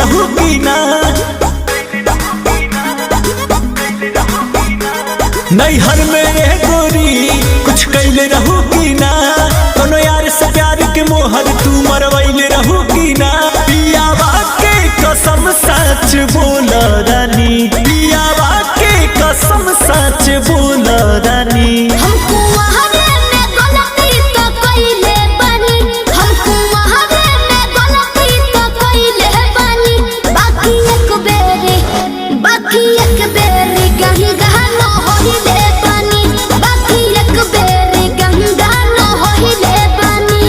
रहू की ना नैहर में रह गोरी कुछ कैले रहू की ना कोनो यार से प्यार के मोहर तू मरवैले रहू की ना पियावा के कसम सच बोल रानी पियावा के कसम सच बोल रानी हमको वहावे में गलती तो कइले बानी हमको वहावे में गलती तो कइले बानी बाकी एक बेरी गंगा न होइले बानी बाकी एक बेरी गंगा न होइले बानी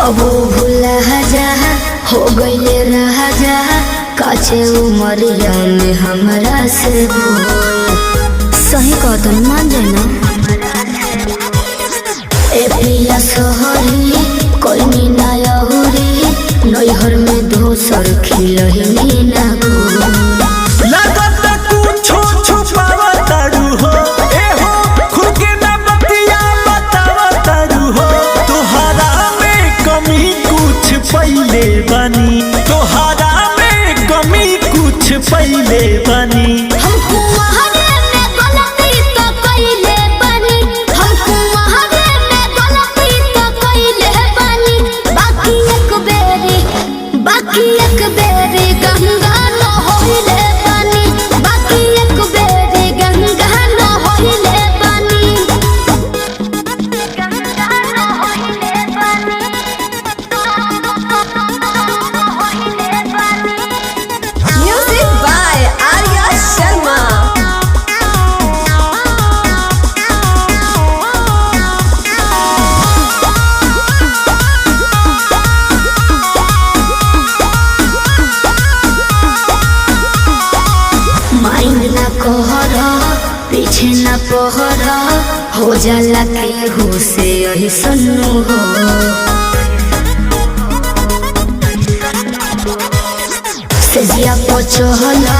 अब भूला जा हो गईले रहा जा काचे उमरिया में हमरा से सही कदम मान जाना ए पिया सोहरी कोई ना यहुरी नैहर में दोसर खिलही ना लगत कुछो छुपावा तारू हो ए हो खुद के ना बतिया बतावा तारू हो तोहरा में कमी कुछ पहिले बनी तोहरा में कमी कुछ पहिले बनी हमको वहावे में गलती तो कइले बानी हमको वहावे में गलती तो कइले बानी बाकी एक बेरी गंगा न होइले बानी बाकी एक बेरी गंगा न होइले बानी गंगा न होइले बानी होइले बानी Music by Arya Sharma. Mind ना कहरा पीछे ना पहरा हो जाला के हो से यही सन्नु हो से जिया पचहला